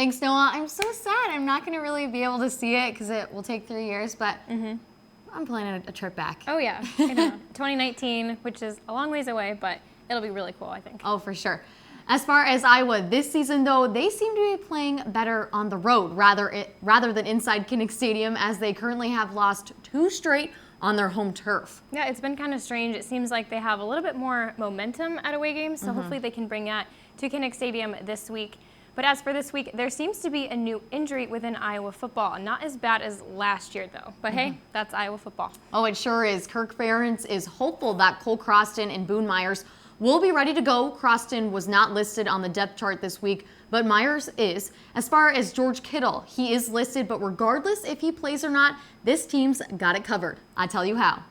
Thanks, Noah. I'm so sad. I'm not going to really be able to see it because it will take 3 years, but I'm planning a trip back. Oh, yeah. I know. 2019, which is a long ways away, but it'll be really cool, I think. Oh, for sure. As far as Iowa this season, though, they seem to be playing better on the road rather than inside Kinnick Stadium, as they currently have lost 2 straight on their home turf. Yeah, it's been kind of strange. It seems like they have a little bit more momentum at away games, so hopefully they can bring that to Kinnick Stadium this week. But as for this week, there seems to be a new injury within Iowa football. Not as bad as last year, though. But hey, that's Iowa football. Oh, it sure is. Kirk Ferentz is hopeful that Cole Croston and Boone Myers will be ready to go. Croston was not listed on the depth chart this week, but Myers is. As far as George Kittle, he is listed, but regardless if he plays or not, this team's got it covered. I tell you how.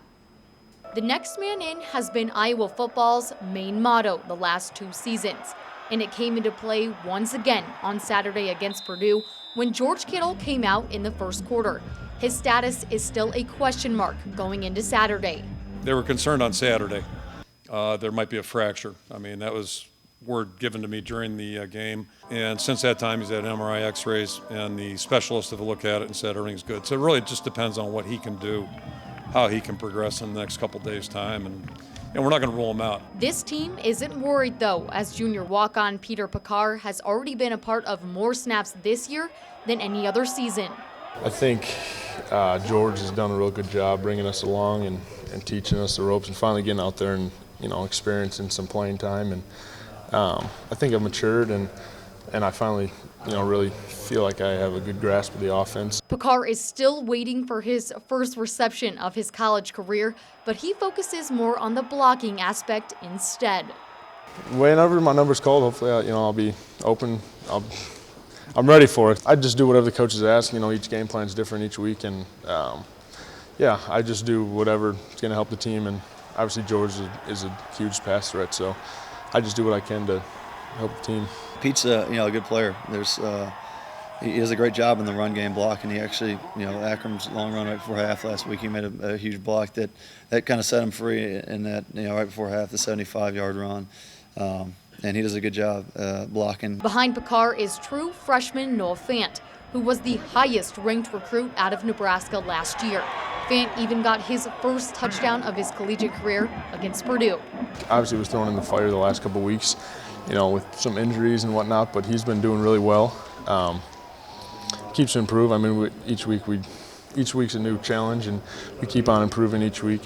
The next man in has been Iowa football's main motto the last 2 seasons. And it came into play once again on Saturday against Purdue when George Kittle came out in the first quarter. His status is still a question mark going into Saturday. They were concerned on Saturday. There might be a fracture. I mean, that was word given to me during the game. And since that time, he's had MRI x-rays, and the specialists have looked at it and said everything's good. So it really just depends on what he can do, how he can progress in the next couple days' time. And we're not going to rule him out. This team isn't worried, though, as junior walk-on Peter Picard has already been a part of more snaps this year than any other season. I think George has done a real good job bringing us along and teaching us the ropes and finally getting out there and experiencing some playing time. And I think I've matured and I finally really feel like I have a good grasp of the offense. Picard is still waiting for his first reception of his college career, but he focuses more on the blocking aspect instead. Whenever my number's called, hopefully I'll be open. I'm ready for it. I just do whatever the coaches ask. Each game plan is different each week, and I just do whatever is going to help the team. And obviously George is a huge pass threat, so I just do what I can to help the team. Pete's a good player. He does a great job in the run game block, and he actually, Akram's long run right before half last week, he made a huge block that kind of set him free in that, right before half, the 75-yard run. And he does a good job blocking. Behind Picard is true freshman Noah Fant, who was the highest ranked recruit out of Nebraska last year. Fant even got his first touchdown of his collegiate career against Purdue. Obviously, he was thrown in the fire the last couple of weeks, with some injuries and whatnot, but he's been doing really well. Keeps to improve. I mean, each week's a new challenge, and we keep on improving each week.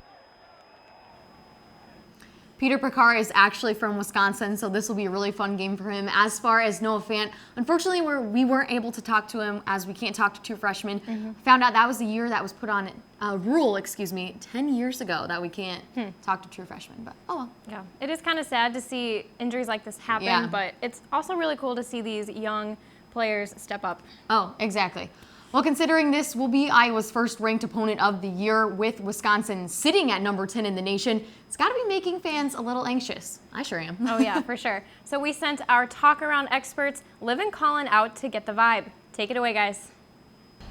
Peter Picard is actually from Wisconsin, so this will be a really fun game for him. As far as Noah Fant, unfortunately, we weren't able to talk to him as we can't talk to 2 freshmen. Found out that was the year that was put on rule, 10 years ago that we can't talk to true freshmen. But oh well. Yeah, it is kind of sad to see injuries like this happen, but it's also really cool to see these young players step up. Oh, exactly. Well, considering this will be Iowa's first ranked opponent of the year, with Wisconsin sitting at number 10 in the nation, it's got to be making fans a little anxious. I sure am. Oh yeah, for sure. So we sent our talk around experts, Liv and Colin, out to get the vibe. Take it away, guys.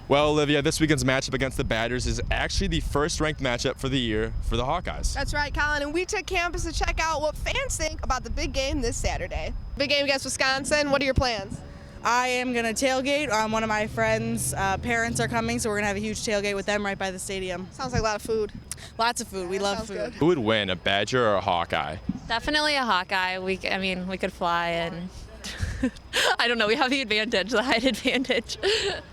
Well, Olivia, this weekend's matchup against the Badgers is actually the first ranked matchup for the year for the Hawkeyes. That's right, Colin, and we took campus to check out what fans think about the big game this Saturday. Big game against Wisconsin. What are your plans? I am going to tailgate. One of my friends' parents are coming, so we're going to have a huge tailgate with them right by the stadium. Sounds like a lot of food. Lots of food. We love food. Good. Who would win, a Badger or a Hawkeye? Definitely a Hawkeye. We could fly, and I don't know. We have the advantage, the height advantage.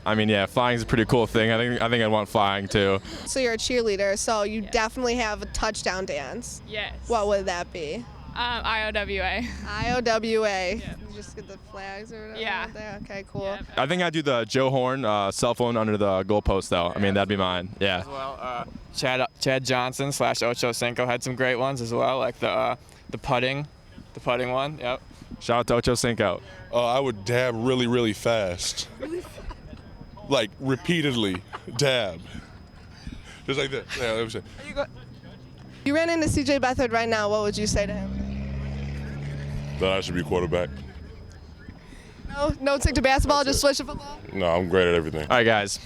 I mean, yeah, flying is a pretty cool thing. I think I'd want flying too. So you're a cheerleader, so you definitely have a touchdown dance. Yes. What would that be? IOWA. IOWA. Yeah. You just get the flags or whatever? Yeah. There? Okay, cool. Yeah. I think I'd do the Joe Horn cell phone under the goalpost, though. I mean, that'd be mine. Yeah. As well, Chad Johnson / Ocho Cinco had some great ones as well, like the putting one. Yep. Shout out to Ocho Cinco. I would dab really, really fast. Like repeatedly dab. Just like that. Yeah, that was it. You ran into CJ Beathard right now. What would you say to him? That I should be quarterback. No stick to basketball, just switch to football? No, I'm great at everything. All right, guys.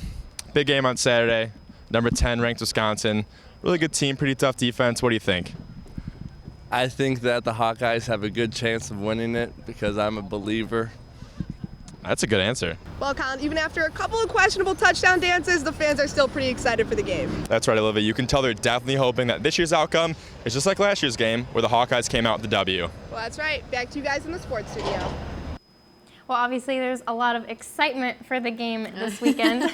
Big game on Saturday. Number 10 ranked Wisconsin. Really good team, pretty tough defense. What do you think? I think that the Hawkeyes have a good chance of winning it because I'm a believer. That's a good answer. Well, Colin, even after a couple of questionable touchdown dances, the fans are still pretty excited for the game. That's right, Olivia. You can tell they're definitely hoping that this year's outcome is just like last year's game, where the Hawkeyes came out with the W. Well, that's right. Back to you guys in the sports studio. Well, obviously there's a lot of excitement for the game this weekend.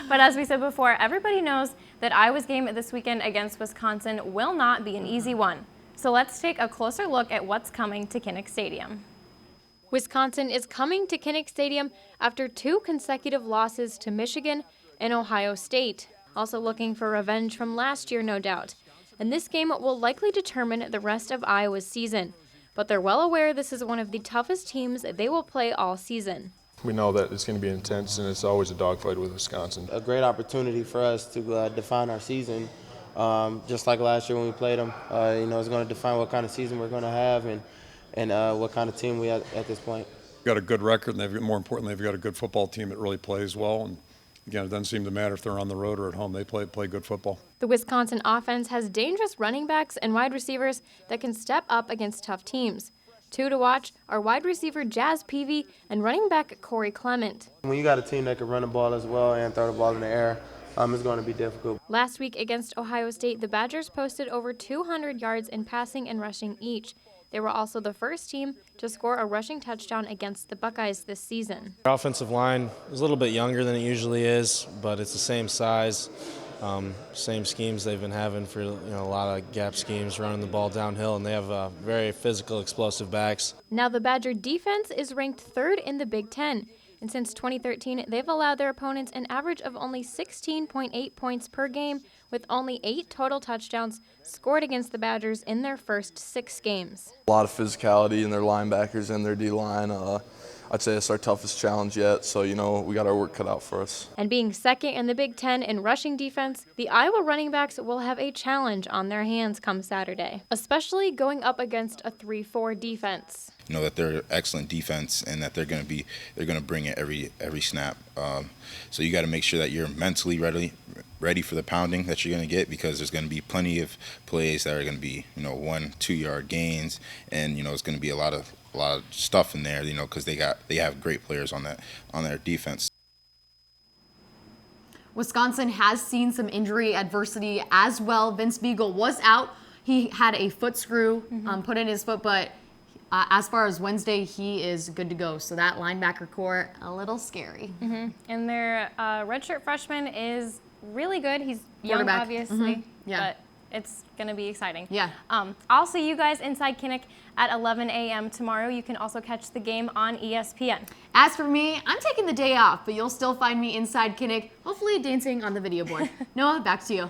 But as we said before, everybody knows that Iowa's game this weekend against Wisconsin will not be an easy one. So let's take a closer look at what's coming to Kinnick Stadium. Wisconsin is coming to Kinnick Stadium after 2 consecutive losses to Michigan and Ohio State. Also looking for revenge from last year, no doubt. And this game will likely determine the rest of Iowa's season. But they're well aware this is one of the toughest teams they will play all season. We know that it's going to be intense, and it's always a dogfight with Wisconsin. A great opportunity for us to define our season, just like last year when we played them. It's going to define what kind of season we're going to have and what kind of team we are at this point. They've got a good record, and more importantly, they've got a good football team that really plays well. And again, it doesn't seem to matter if they're on the road or at home. They play good football. The Wisconsin offense has dangerous running backs and wide receivers that can step up against tough teams. 2 to watch are wide receiver Jazz Peavy and running back Corey Clement. When you got a team that can run the ball as well and throw the ball in the air, it's going to be difficult. Last week against Ohio State, the Badgers posted over 200 yards in passing and rushing each. They were also the first team to score a rushing touchdown against the Buckeyes this season. Our offensive line is a little bit younger than it usually is, but it's the same size, same schemes they've been having for a lot of gap schemes, running the ball downhill, and they have very physical, explosive backs. Now the Badger defense is ranked 3rd in the Big Ten. And since 2013, they've allowed their opponents an average of only 16.8 points per game, with only 8 total touchdowns scored against the Badgers in their first 6 games. A lot of physicality in their linebackers and their D-line. I'd say it's our toughest challenge yet, so, we got our work cut out for us. And being 2nd in the Big Ten in rushing defense, the Iowa running backs will have a challenge on their hands come Saturday, especially going up against a 3-4 defense. That they're excellent defense and that they're going to bring it every snap. So you got to make sure that you're mentally ready for the pounding that you're going to get, because there's going to be plenty of plays that are going to be 1-2 yard gains, and it's going to be a lot of stuff in there, because they have great players on their defense. Wisconsin has seen some injury adversity as well. Vince Beagle was out. He had a foot screw put in his foot, but as far as Wednesday, he is good to go. So that linebacker core, a little scary. And their redshirt freshman is really good. He's young, obviously, but it's going to be exciting. Yeah. I'll see you guys inside Kinnick at 11 a.m. tomorrow. You can also catch the game on ESPN. As for me, I'm taking the day off, but you'll still find me inside Kinnick, hopefully dancing on the video board. Noah, back to you.